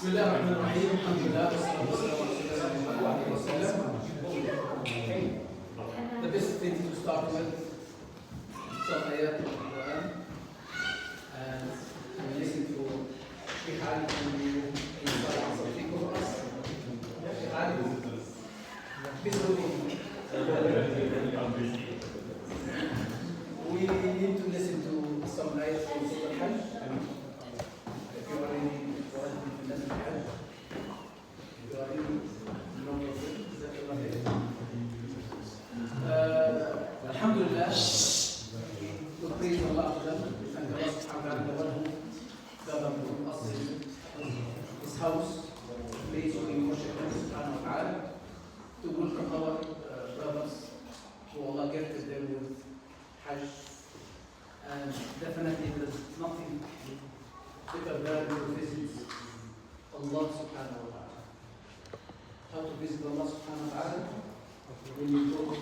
بسم الله الرحمن الرحيم. الحمد لله والصلاة والسلام على رسول الله صلى الله عليه وسلم. The best thing to start with some ayat of the Quran and we listen to Sheikh Ali from you inside something for us. Sheikh Ali, please do it. We need to listen to some ayat from Surah Hajj. If you are in Hajj, if you are in Alhamdulillah, we praise Allah for them and Allah subhanahu wa ta'ala, the one who governed us in his house, place where we worship Him subhanahu wa ta'ala, to welcome our brothers who Allah gifted them with Hajj. And definitely there is nothing better than to visit Allah subhanahu wa ta'ala. How to visit Allah subhanahu wa ta'ala? When you go to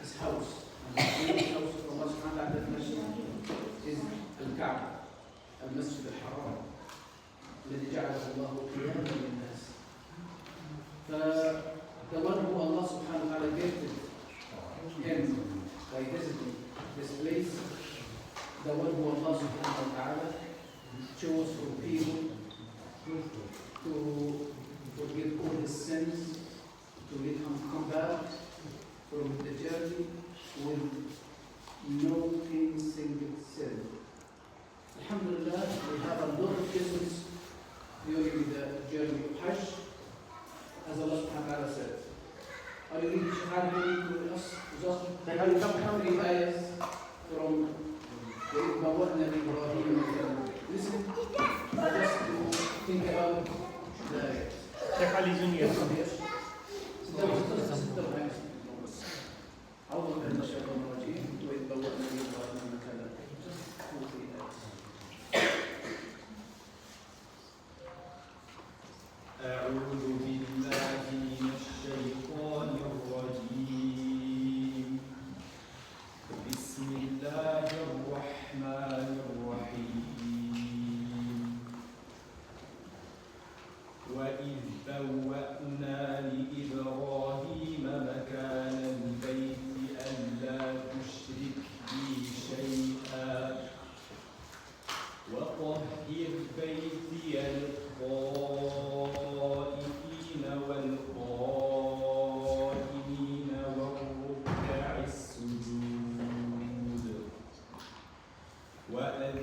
his house. And the house of Allah subhanahu wa ta'ala definition is Al-Kaaba, Al-Masjid Al-Haram, الذي جعله الله قياما للناس. The one who Allah subhanahu wa ta'ala gifted him by visiting this place, the one who Allah subhanahu wa ta'ala chose for people to forgive all his sins, to let him come back from the journey with no single sin. Alhamdulillah, we have a lot of lessons during the journey of Hajj, as Allah subhanahu wa ta'ala said. Are you ready to us? Just three ayahs from the Bawarna Ibrahim. Listen, just to think about the ayahs. Sheikh Ali Junior. أعوذ بالله من الشيطان الرجيم وإذ بوأنا لإبراهيم مكان أعوذ بالله من الشيطان الرجيم بسم الله الرحمن الرحيم وإذ بوأنا لإبراهيم مكان البيت ألا تشرك بي شيئا وطهر بيتي للطائفين والقائمين والركع السجود وأذن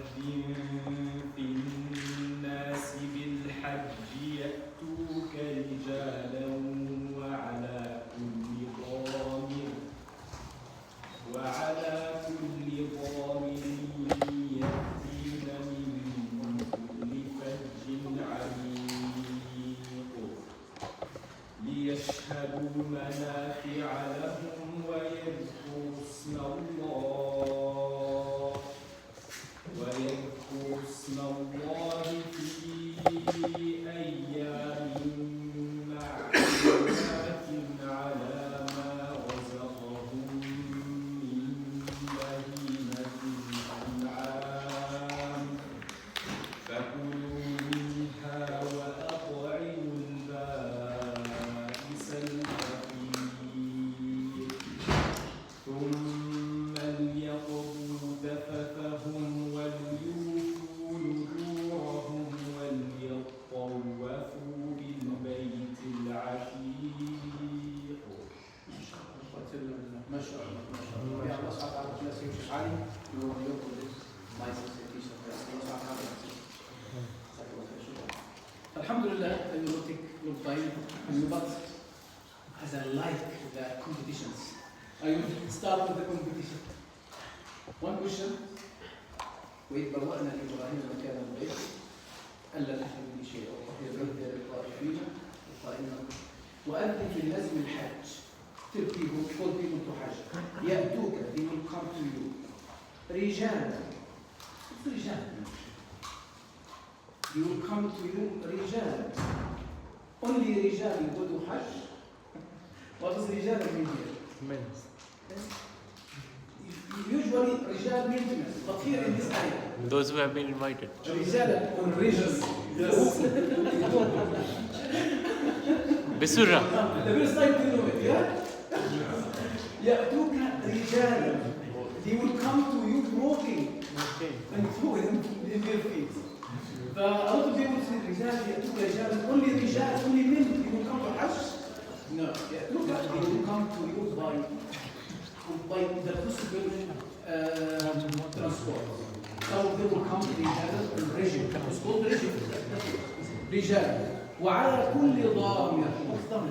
في الناس بالحج يأتوك رجالا وعلى كل ضامر يأتين من كل فج عميق ليشهدوا منافع لهم ويذكروا اسم الله في أيام معلومات على ما رزقهم من بهيمة الأنعام فكلوا منها وأطعموا البائس الفقير ثم ليقضوا تفثهم وليوفوا نذورهم وليطوفوا بالبيت العتيق. ما شاء الله ما شاء الله. يا الله سبحانه وتعالى bless you Sheikh Ali. You will look at this nice institution. Allah subhanahu wa ta'ala. Alhamdulillah, I will take your time, but as I like the competitions, I will start with the competition. One question. وإذ بوأنا لإبراهيم مكان البيت ألا تشرك بي شيئا وطهر بيتي للطائفين والقائمين وأذن في الناس بالحج. Tell people, call people to Hajj. يأتوك, they will come to you. رجالا. It's رجال. They will come to you رجالا. Only رجال go to Hajj. What does رجال mean here? Men's. usually رجال maintenance, but here in this area, Those who have been invited. رجال on regions. Bisurra. The first time to know it, yeah? يأتوك رجالا. They will come to you walking and throw them in their feet. A lot of people say رجال يأتوك رجالا. Only رجال, only men. They will come to Hajj. No, يأتوك. They will come to you by the possible transport. Some of them will come رجالا رجل. It's called رجل. رجال. وعلى كل ضامر. What's ضامر?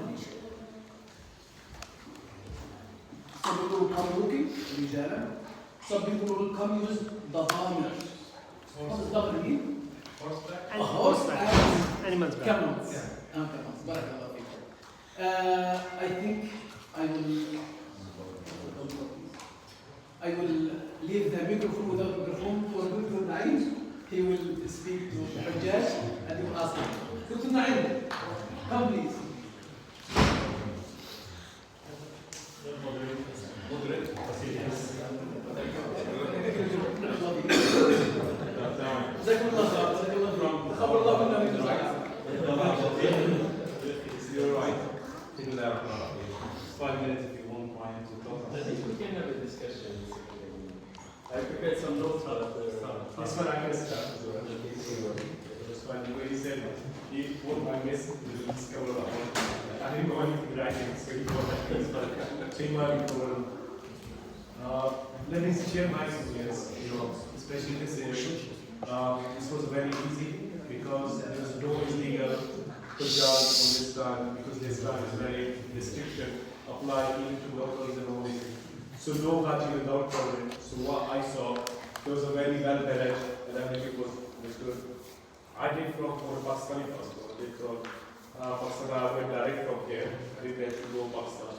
Some people will come walking, رجالا. Some people will come use the ضامر. What does ضامر mean? A horse and Animals. camels. Camels. بارك الله فيكم. I think I will leave the microphone without microphone for Dr. Naim. He will speak to Hajj and he will ask him. Dr. Naim, come please. جزاكم الله خير. جزاكم الله خير. خبر الله منا من الزكاة. You're right. 5 minutes if you want Brian to talk. I think we can have a discussion. I prepared some notes for the This one I can start as well. That's fine. The way you said it, he won't mind missing the discover of I didn't know anything writing, so you got that piece, but take my before. Let me share my experience, especially this area. This was very easy because there was no illegal Hajj on this time because this time is very restriction apply even to locals and all this. So no Hajj without permit. So what I saw, there was a very well managed and everything was good. I did for Pakistani passport. I did from Pakistan. I went direct from here. I didn't have to go Pakistan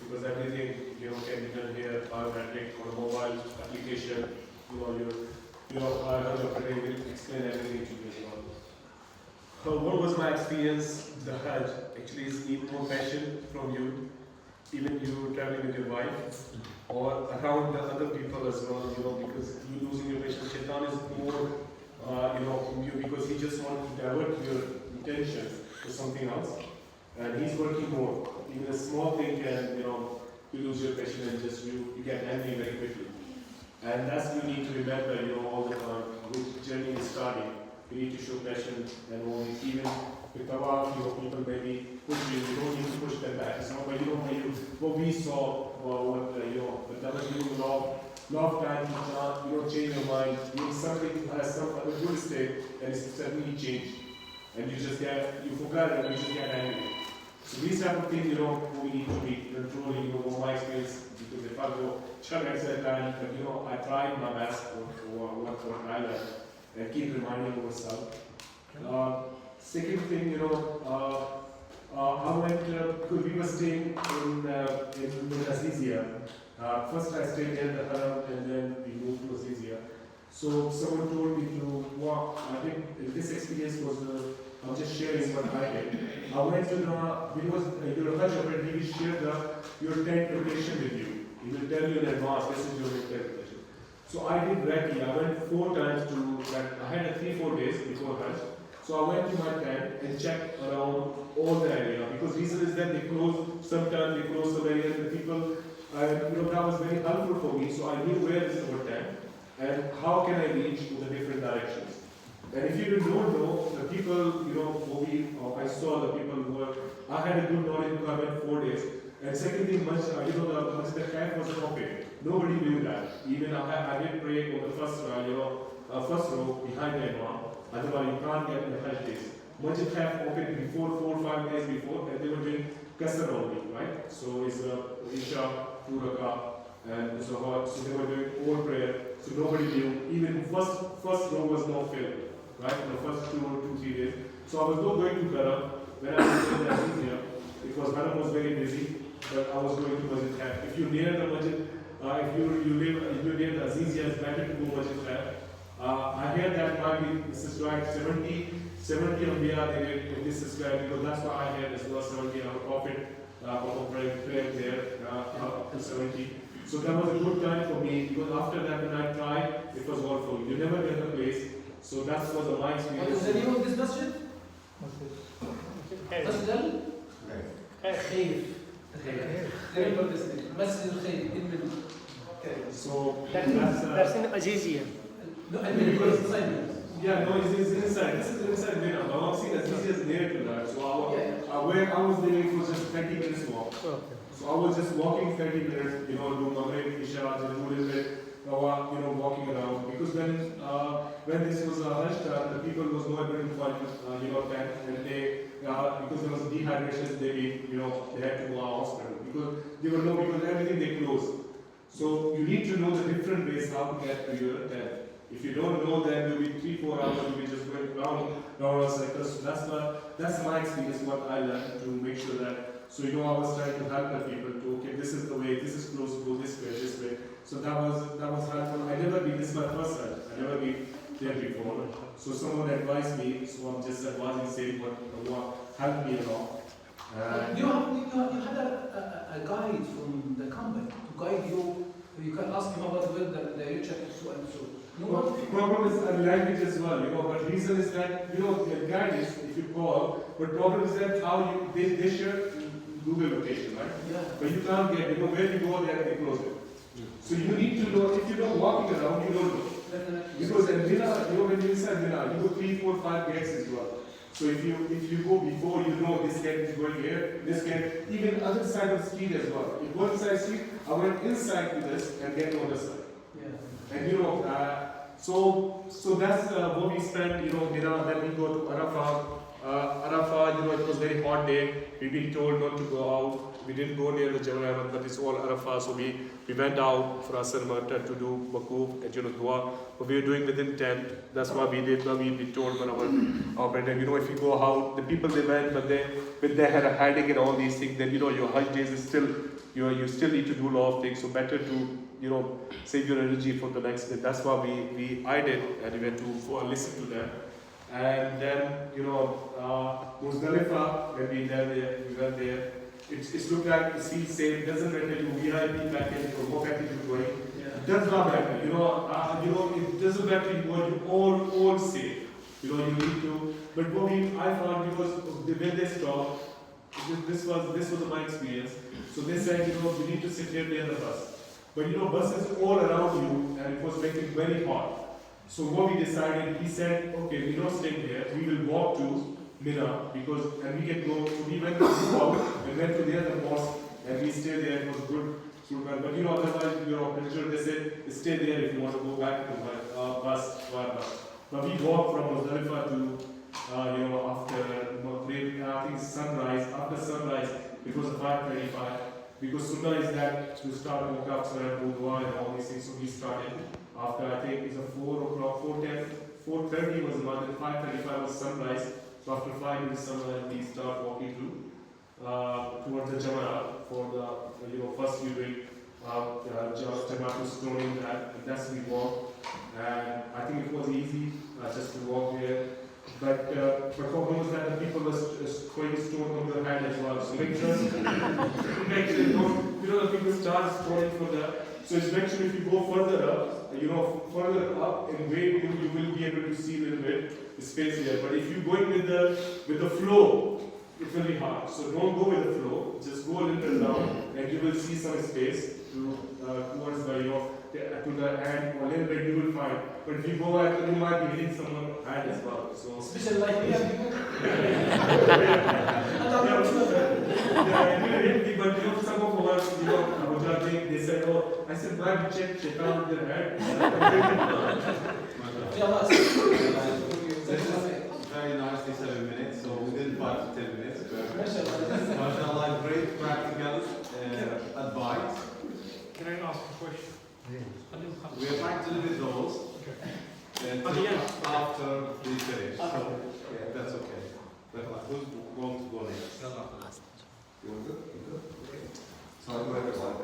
because everything can be done here, biometric or mobile application. Hajj operator will explain everything to you as well. So what was my experience? The Hajj actually is need more passion from you, even you traveling with your wife, or around the other people as well, because you losing your patience. Shaitan is more, from you because he just wants to divert your attention to something else, and he's working more. Even a small thing can, you lose your patience and just you get angry very quickly. And that's you need to remember, all the time, which journey is starting. You need to show passion and all this. Even with Tawaf, people maybe push you don't need to push them back. It's not like what we saw, but that was law of time, you don't change your mind. You need something has some other good state, and it's suddenly changed. And you forget it, and you just get angry. So these type of things, we need to be controlling, from my experience, because if I go, Chuck at that time, but I tried my best for what I learned, and keep reminding myself. Second thing, I went, because we were staying in Azizia. First I stayed near the Haram, and then we moved to Azizia. So someone told me to walk. I think this experience was, I'm just sharing what I did. I went to your Hajj operator, he will share your tent location with you. He will tell you in advance, this is your tent location. So I did recce. I went 4 times to that. I had 3-4 days before Hajj. So I went to my tent and checked around all the area because reason is that they close, sometimes they close the area and the people, that was very helpful for me. So I knew where is our tent and how can I reach to the different directions. And if you don't know, the people, I saw the people who were, I had a good knowledge because I went 4 days. And second thing, the camp was open. Nobody knew that. Even I did pray on the first row behind the imam. Otherwise, you can't get in the Hajj days. Masjid camp opened before 4 or 5 days before, and they were doing Qasr only, right? So it's Isha, 2 Rakah, and Zuhur. So they were doing all prayer. So nobody knew. Even first row was not filled, right? The first 2-3 days. So I was not going to Haram when I was in the Azizia because Haram was very busy. But I was going to Masjid camp. If you're near the Masjid, if you're near the Azizia, it's better to go Masjid camp. I hear that might be, this is right, 70 Anbiya they did in this Islam, because that's what I heard as well, 70 our Prophet prayer there, up to 70. So that was a good time for me, because after that when I tried, it was all full. You never get the place. So that was my What experience. is the name of this masjid? Masjid al? Khair. Remember this name. Masjid al-Khair. So That's in Azizia. No, I mean, because inside. yeah, no, it's inside. This is inside Mina. But I'm seeing as easy as near to that. So where I was living, it was just 30 minutes walk. Okay. So I was just walking 30 minutes, do Maghrib, Isha, just do a little bit, walking around. Because when this was a Hajj time, the people was not able to find, tent, and they, because there was dehydration, they had to go to hospital. Because there were no people, everything they closed. So you need to know the different ways how to get to your tent. If you don't know, then you'll be 3-4 hours, you'll be just going round a circle. So that's my experience, what I learned to make sure that. So I was trying to help the people to, okay, this is the way, this is close, go this way. So that was helpful. I never been, this is my first time. I never been there before. So someone advised me, so I'm just advising, saying what helped me a lot. You had a guide from the company to guide you. You can ask him about where the direction is so and so. No, problem is language as well, but reason is that, the guide is, if you call, but problem is that how they share Google location, right? Yeah. But you can't get, where you go there, they close it. So you need to know, if you're not walking around, you don't know. Because in Mina, when you're inside Mina, you go 3, 4, 5 gates as well. So if you go before, this gate is going here, this gate, even other side of the street as well. If one side of the street, I went inside to this and get to the other side. Yeah. And so that's what we spent, Mina, then we go to Arafah. Arafah, it was a very hot day. We've been told not to go out. We didn't go near the Jabal, but it's all Arafah. So we went out for Asr Marta to do Makoof and Dua. But we were doing within tent. That's what we did. We been told by our brother, if you go out, the people they went, but they had a headache and all these things. Then your Hajj days is still, you still need to do a lot of things. So better to save your energy for the next day. That's what I did, and we went to listen to them. And then, Muzdalifah, when we went there, it looked like it feels safe. It doesn't matter you VIP package or what package you're going. Yeah. It does not matter. It doesn't matter you all safe. You need to. But what I found, because when they stopped, this was my experience. So they said, you need to sit here near the bus. But bus is all around you, and it was making very hot. So what we decided, he said, okay, we don't stay here, we will walk to Mina, and we can go, so we went to the walk, and went to the other mosque, and we stayed there, it was good. But otherwise, they said, stay there if you want to go back to bus. But we walked from Muzdalifah to, after Maghrib, I think sunrise, after sunrise, it was 5:35, because Sunnah is that to start walk up, and Dua and all these things, so we started. After I think it's a 4 o'clock, 4:30 was Maghrib, 5:35 was sunrise. So after 5 minutes sunrise, we start walking towards the Jama'ah for the first viewing. Jama'ah was stoning that, and that's we walk. And I think it was easy just to walk there. But the problem was that the people were throwing stone on their hand as well. So make sure, the people start stoning for that. So it's make sure if you go further up and wait, you will be able to see a little bit the space here. But if you go in with the flow, it will be hard. So don't go with the flow. Just go a little down, and you will see some space towards the to the hand or a little bit you will find. But if you go out, you might be hitting someone's hand as well. So special like we have people. But some of us, they said, oh, I said, why did you check out their head? Very nicely 7 minutes, so within 5 to 10 minutes. MashaAllah, great practical advice. Can I ask a question? We are trying to limit those after we finish. So, that's okay. Who's going to go next? You want to go? Okay. So hello everyone.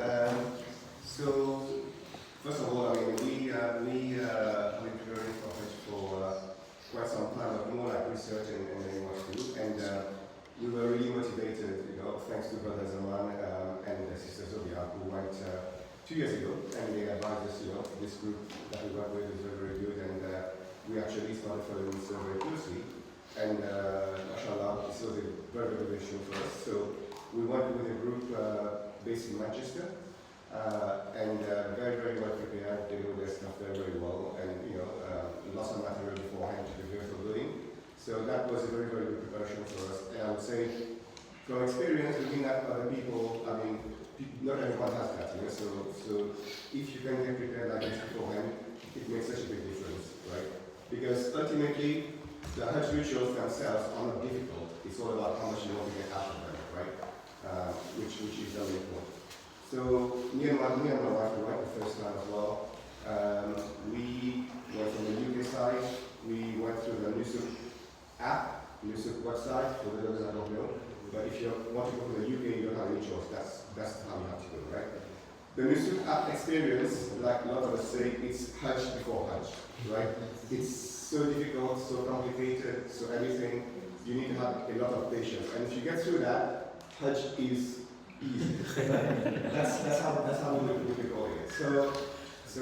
So first of all, we preparing for Hajj for quite some time, but more like researching and then what to do. And we were really motivated, thanks to Brother Zaman and Sister Zobia, who went 2 years ago. group that we work with is very, very good, and we actually started following this very closely. And mashallah, this was a very, very good issue for us. So we worked with a group based in Manchester, and very, very well prepared. They know their stuff very, very well, and lots of material beforehand to prepare for going. So that was a very, very good preparation for us. And I would say, from experience, looking at other people, I mean, not everyone has that, so if you can get prepared like this beforehand, it makes such a big difference, right? Because ultimately, the Hajj rituals themselves are not difficult. It's all about how much you want to get out of them, right? Which is very important. So me and my wife, we went the first time as well. We went from the UK side. We went through the Nusuk app, Nusuk website, for those that don't know. But if you want to go to the UK, you don't have any choice. That's how you have to go, right? The Nusuk app experience, like a lot of us say, it's Hajj before Hajj, right? It's so difficult, so complicated, so everything. You need to have a lot of patience. And if you get through that, Hajj is easy. that's how we look at it. So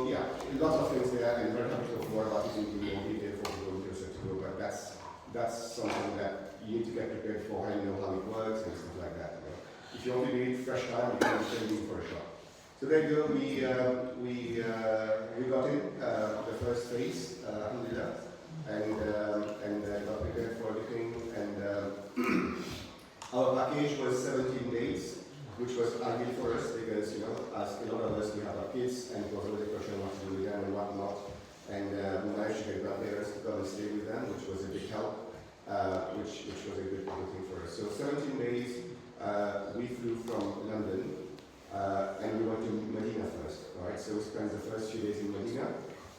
yeah, lots of things there, and very happy to talk more about it in more detail for people interested to go. But that's something that you need to get prepared for, and know how it works and stuff like that. If you want to do it fresh time, you can send me for a shot. So there you go. We got in the first phase, alhamdulillah, and got prepared for everything. And our package was 17 days, which was ideal for us because as a lot of us, we have our kids, and it was always a question what to do with them and what not. And we managed to get grandparents to come and stay with them, which was a big help, which was a good thing for us. So 17 days. We flew from London and we went to Medina first, right? So we spent the first few days in Medina.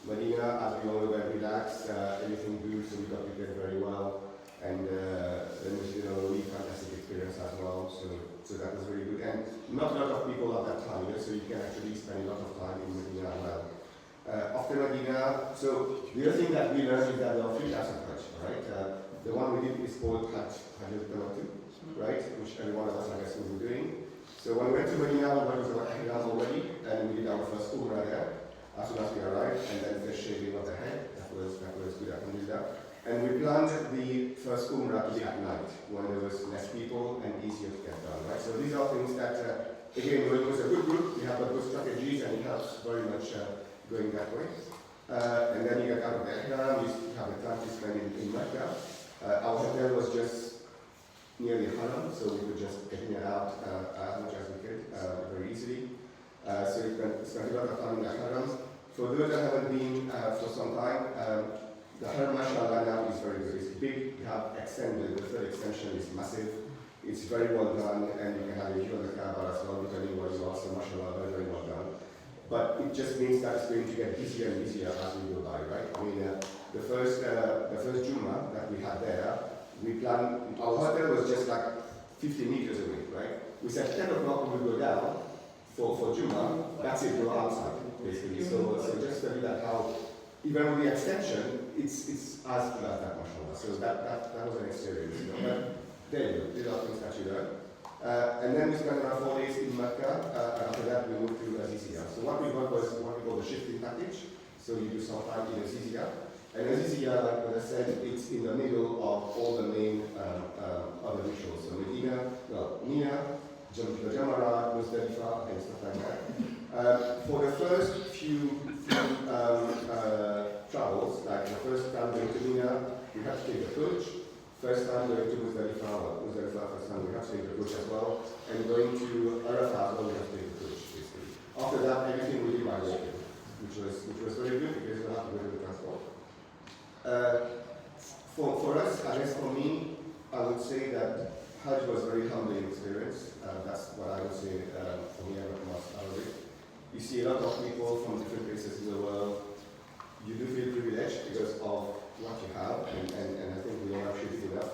Medina, as we all know, very relaxed, everything good, so we got prepared very well. And then we did a really fantastic experience as well, so that was really good. And not a lot of people at that time, so you can actually spend a lot of time in Medina as well. After Medina, so the other thing that we learned is that there are 3 types of Hajj, right? The one we did is called Hajj al-Tamattu, right? Which every one of us, I guess, will be doing. So when we went to Medina, we went to the Ihram already, and we did our first Umrah there as soon as we arrived, and then the shaving of the head. That was good, alhamdulillah. And we planned the first Umrah to be at night, when there was less people and easier to get done, right? So these are things that, again, when it was a good group, we have good strategies, and it helps very much going that way. And then you get out of the Ihram, you have the time to spend in Mecca. Our hotel was just near the Haram, so we could just get in and out as much as we could, very easily. So we spent a lot of time in the Haram. For those that haven't been for some time, the Haram, mashallah, now is very good. It's big, you have extended, the third extension is massive. It's very well done, and you can have a view on the Kaaba as well, depending where you are, so mashallah, very, very well done. But it just means that it's going to get busier and busier as we go by, right? I mean, the first Jummah that we had there, we planned, our hotel was just like 50 meters away, right? We said 10 o'clock we will go down for Jummah, that's it, we're outside, basically. So just to tell you that how, even with the extension, it's as good as that, mashallah. So that was an experience, But there you go, these are things that you learn. And then we spent around 4 days in Mecca, and after that we moved to Azizia. So what we got was what we call the shifting package. So you do some time in Azizia. And Azizia, like I said, it's in the middle of all the main other rituals. So Mina, Jamarat, Muzdalifah, and stuff like that. For the first few travels, like the first time going to Mina, you have to take the coach. First time going to Muzdalifah, first time we have to take the coach as well. And going to Arafat, well, we have to take the coach, basically. After that, everything we did by walking, which was very good because you don't have to go to the transport. For us, I guess for me, I would say that Hajj was a very humbling experience. That's what I would say for me and most out of it. You see a lot of people from different places in the world. You do feel privileged because of what you have, and I think we all appreciate enough.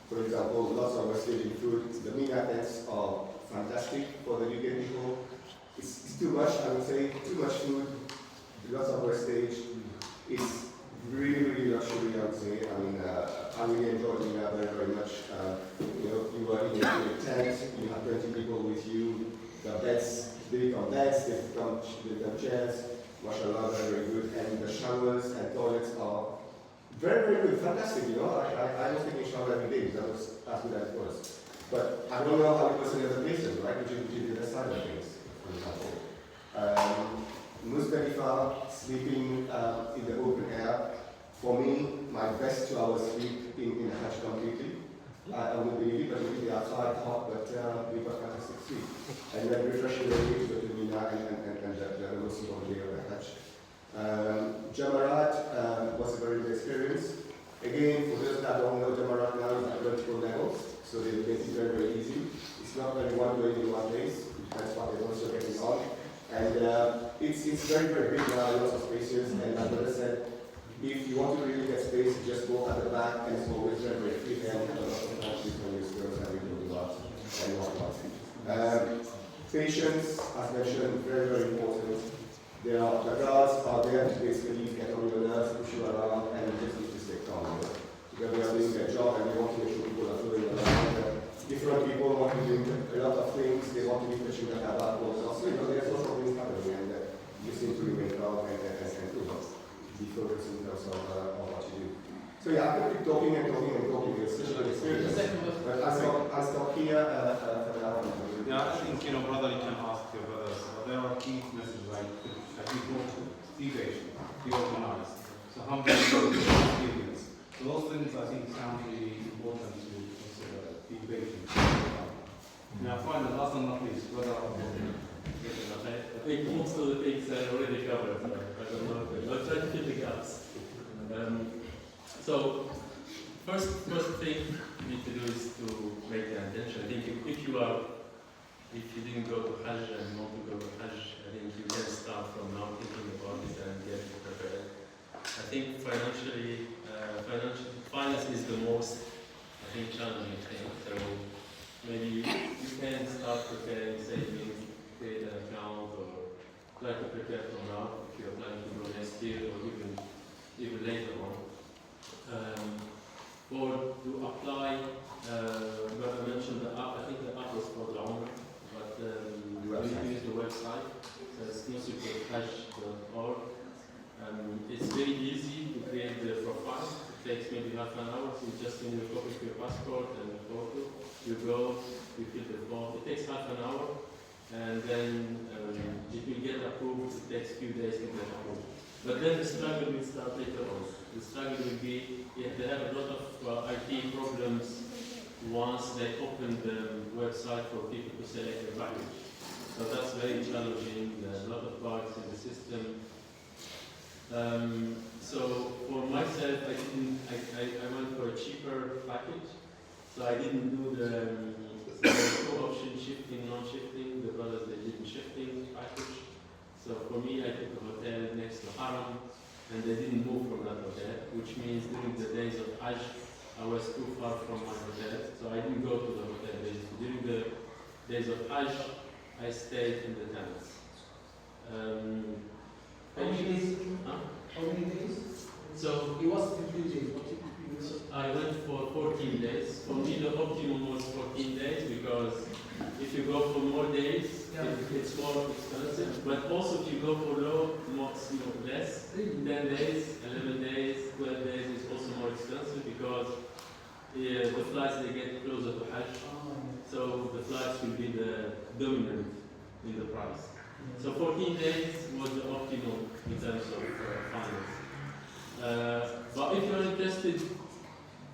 For example, lots of West-Asian food. The Mina tents are fantastic for the UK people. It's too much, I would say, too much food, lots of West-Age. It's really, really luxury, I would say. I mean, I really enjoyed Mina very, very much. You are in a tent, you have 20 people with you, the beds, they become beds, they become chairs. mashallah, very, very good. And the showers and toilets are very, very good, fantastic, you know. I was taking a shower every day, that was as good as it was. But I don't know how it was in other places, right, which is the other side of things, for example. Muzdalifah, sleeping in the open air, for me, my best 2 hours sleep in Hajj completely. I wouldn't believe it, but it would be outside hot, but we got fantastic sleep. And then refreshing the way to go to Mina and the most important day of the Hajj. Jamarat was a very good experience. Again, for those that don't know, Jamarat now is at vertical levels, so they make it very, very easy. It's not only one way in one place, that's what they're also getting on. And it's very, very big now, lots of spaces, and as I said, if you want to really get space, just go at the back, and it's always very, very free there. You have a lot of countries when you skills and we do a lot and whatnot. Patience, as mentioned, very, very important. The guards are there to basically get on your nerves, push you around, and you just need to stay calm. Because they are doing their job and they want to make sure people are flowing around. Different people want to do a lot of things, they want to be pushing the habit also. So, there's lots of things happening, and you seem to remain calm and be focused in terms of what you do. So yeah, I could keep talking and talking and talking. It's such an experience. But I'll stop here for now. Yeah, I think, brother, you can ask your brothers, but there are key messages like you don't be patient, be organized. So how many experience? So those things I think sound really important to consider, be patient. Now finally, last but not least, brother. I think most of the things are already covered. I don't know. I'll try to fill the gaps. So, first thing you need to do is to make the intention. I think if you didn't go to Hajj and want to go to Hajj, I think you can start from now thinking about it and get prepared. I think finance is the most, challenging thing. So maybe you can start preparing savings, create an account, or try to prepare from now if you're planning to go next year or even later on. Or to apply, but I mentioned the app, I think the app was for the Umrah, but we use the website, so it's exclusively.hajj.org. It's very easy to create the profile. It takes maybe half an hour, so you just need a copy of your passport and a photo. You go, you fill the form. It takes half an hour, and then it will get approved. It takes a few days to get approved. But then the struggle will start later on. The struggle will be, they have a lot of IT problems once they open the website for people to select a package. So that's very challenging. There's a lot of bugs in the system. So for myself, I went for a cheaper package. So I didn't do the option shifting, non-shifting. The brothers, they did shifting package. So for me, I took a hotel next to Haram, and they didn't move from that hotel, which means during the days of Hajj, I was too far from my hotel, so I didn't go to the hotel. During the days of Hajj, I stayed in the tents. How many days? Huh? How many days? So It was 15 days. What did you do? I went for 14 days. For me, the optimum was 14 days because if you go for more days, it's more expensive. But also, if you go for less, 10 days, 11 days, 12 days is also more expensive because the flights they get closer to Hajj. So the flights will be the dominant in the price. So 14 days was the optimum in terms of finance. But if you're interested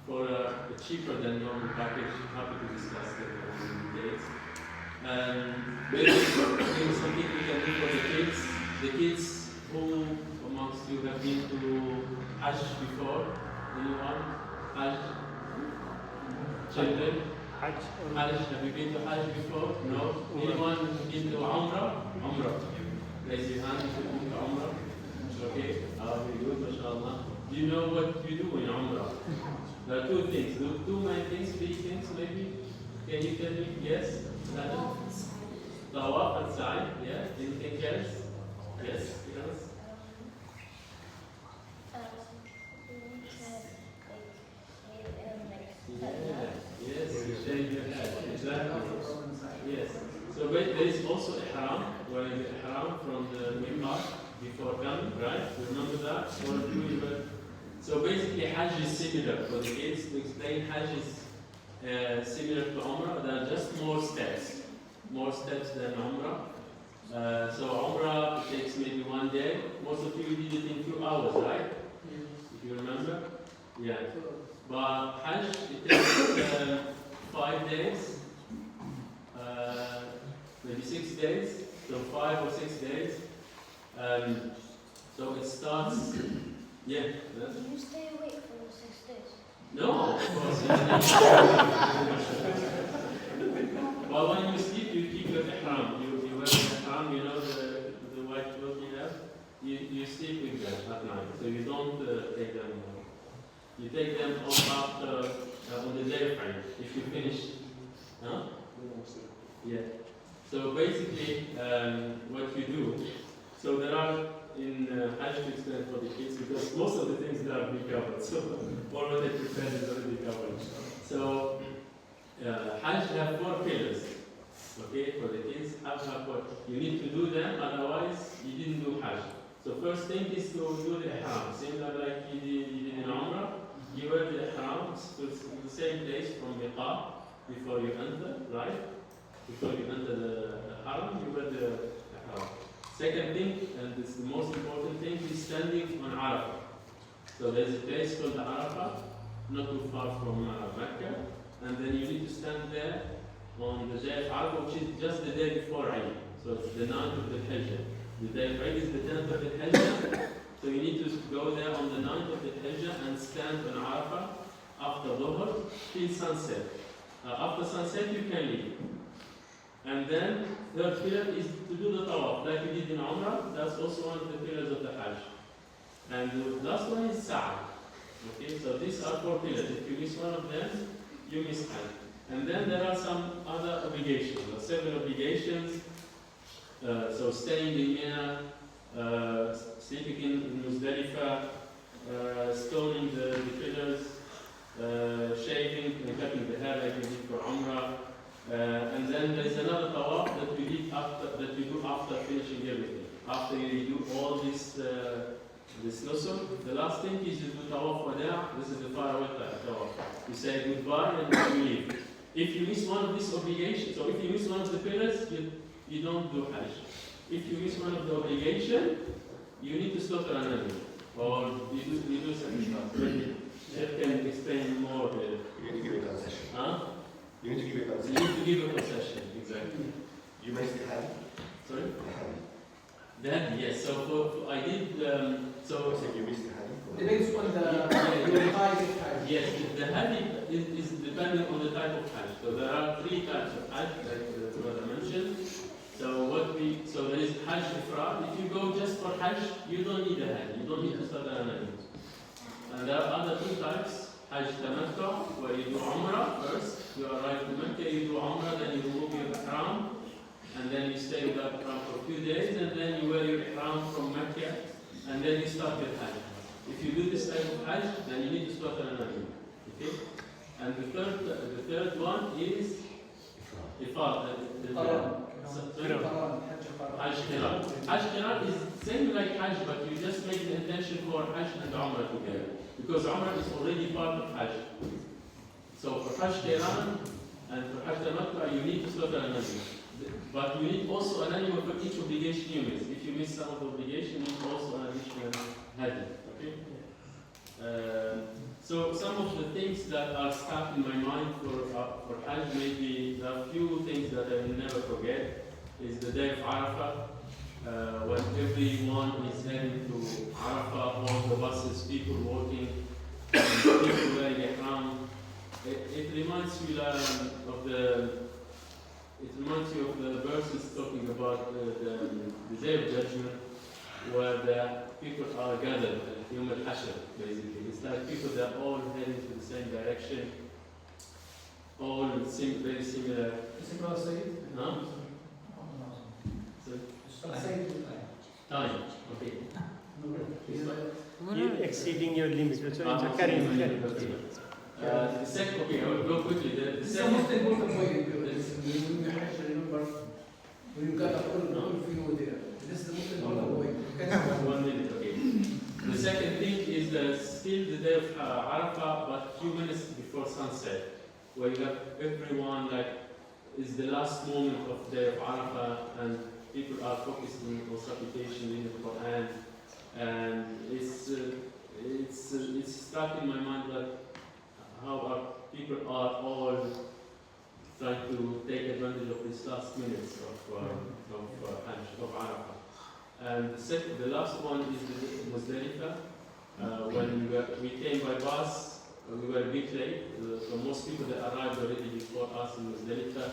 for a cheaper than normal package, happy to discuss the dates. Maybe something we can do for the kids. The kids who amongst you have been to Hajj before? Anyone? Hajj? Children? Hajj? Have you been to Hajj before? No? Anyone been to Umrah? Umrah. Raise your hand if you've been to Umrah. Okay? Very good, mashallah. Do you know what you do in Umrah? There are two things. Two main things, three things maybe. Can you tell me? Yes? Tawaf and Sa'i. Yeah? Anything else? Yes? Yes? Yes, shave your head. Exactly. Yes. So there is also ihram, wearing the ihram from the miqat before right? Remember that? All of you, so basically, Hajj is similar for the kids. To explain, Hajj is similar to Umrah. There are just more steps than Umrah. So Umrah takes maybe 1 day. Most of you did it in 2 hours, right? If you remember? Yeah. But Hajj, it takes 5 days, maybe 6 days, so 5 or 6 days. So it starts, yeah. Do you stay awake for the 6 days? No, of course. Well, when you sleep, you keep your ihram. You wear the ihram, you know, the white clothes you have. You sleep with them at night, so you don't take them. You take them off after on the day frame if you finish. Huh? Yeah. So basically, what you do. So there are in Hajj to explain for the kids because most of the things that are being covered. So all what I prepared is already covered. So Hajj have 4 pillars. Okay, for the kids, have 4. You need to do them, otherwise you didn't do Hajj. So first thing is to do the ihram, similar like you did in Umrah. You wear the ihram to the same place from Miqat before you enter, right? Before you enter the haram, you wear the ihram. Second thing, and this is the most important thing, is standing on Arafah. So there's a place called Arafah, not too far from Mecca, and then you need to stand there on the day of Arafah, which is just the day before Eid. So it's the 9th of the Hajj. The day of Eid is the 10th of the Hajj. So you need to go there on the 9th of the Hajj and stand on Arafah after Dhuhr till sunset. After sunset you can leave. And then third pillar is to do the tawaf, like we did in Umrah. That's also one of the pillars of the Hajj. And the last one is Sa'i. Okay, so these are 4 pillars. If you miss one of them, you miss Hajj. And then there are some other obligations, or 7 obligations. So staying in Mina, sleeping in Muzdalifah, stoning the pillars, shaving and cutting the hair like we did for Umrah. And then there is another tawaf that we do after finishing everything. After you do all this nusuk, the last thing is you do tawaf wada'. This is the faraway tawaf. You say goodbye and you leave. If you miss one of these obligations, so if you miss one of the pillars, you don't do Hajj. If you miss one of the obligations, you need to slaughter an animal, or you do something else. Jeff can explain more. You need to give a concession. Huh? You need to give a You concession. need to give a concession, exactly. You missed the hand. Sorry? The hand. Then, yes, so for I did, so... I said you missed the hand. Depends on your type of Hajj. Yes, the Hajj is depending on the type of Hajj. So there are 3 types of Hajj, like the brother mentioned. So there is Hajj Ifrad. If you go just for Hajj, you don't need a Hajj. You don't need to start an animal. And there are other 2 types. Hajj Tamattu, where you do Umrah first. You arrive to Mecca, you do Umrah, then you remove your ihram, and then you stay with that ihram for a few days, and then you wear your ihram from Mecca, and then you start your Hajj. If you do this type of Hajj, then you need to start an animal. Okay? And the third one is Ifad. Hajj Qiran. Hajj Qiran is same like Hajj, but you just make the intention for Hajj and Umrah together. Because Umrah is already part of Hajj. So for Hajj Qiran and for Hajj Tamattu, you need to slaughter an animal. But you need also an animal for each obligation you miss. If you miss some of the obligation, you need also an additional Hajj. Okay? So some of the things that are stuck in my mind for Hajj, maybe there are few things that I will never forget, is the day of Arafah, when everyone is heading to Arafah, all the buses, people walking, and people wearing ihram. It reminds you of the verses talking about the day of judgment, where the people are gathered at Yom al-Hashr, basically. It's like people that are all heading to the same direction, all very similar. Huh? Time. Okay. You're exceeding your limit. So it's carry. The second, okay, I will go quickly. The This is the second, most important point when you have to remember when you got a full view there. This is the most important point. 1 minute, okay. The second thing is still the day of Arafah, but few minutes before sunset, where you have everyone is the last moment of the day of Arafah, and people are focusing on supplication in the Quran, and it's stuck in my mind that how people are all trying to take advantage of these last minutes of Hajj, of Arafah. And the last one is the Muzdalifah. When we came by bus, we were a bit late. So most people that arrived already before us in Muzdalifah,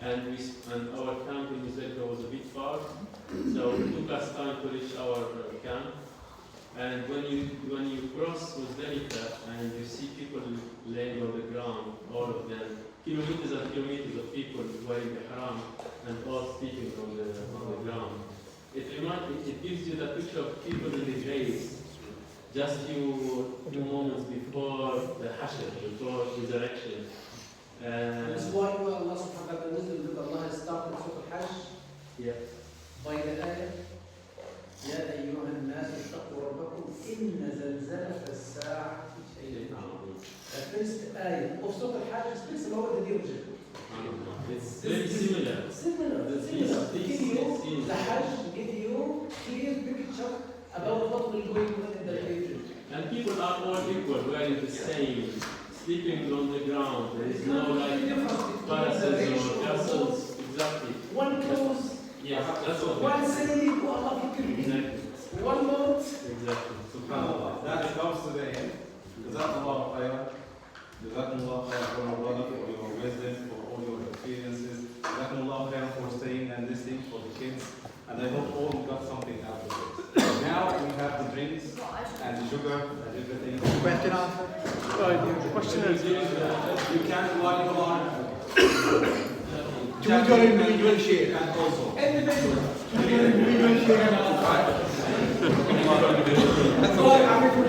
and our camp in Muzdalifah was a bit far, so it took us time to reach our camp. And when you cross Muzdalifah and you see people laying on the ground, all of them, kilometers and kilometers of people wearing the haram and all sleeping on the ground. It gives you the picture of people in the graves, just few moments before the Hashr, before resurrection. That's why Allah subhanahu wa ta'ala wisdom that Allah has started Surah Hajj by the ayah يا أيها الناس اتقوا ربكم إن زلزلة الساعة شيء عظيم. The first ayah of Surah Hajj is very similar to the original. It's very similar. Similar. The Hajj give you clear picture about what will go on in the future. And people are all equal, wearing the same, sleeping on the ground. There is no palaces or castles. Exactly. One clothes. Yes, that's what. One saying, Allah Exactly. One note. Exactly. SubhanAllah. That comes to the end. Jazakumullah khairan. Jazakumullah khairan for our brother, for your wisdom, for all your experiences. Jazakumullah khairan for staying and listening for the kids. And I hope all got something out of it. Now we have the drinks and the sugar and everything. Question answer. The question is, You can like on. do we go individual share? And also. Individual. Do we go individual share? Right. That's all.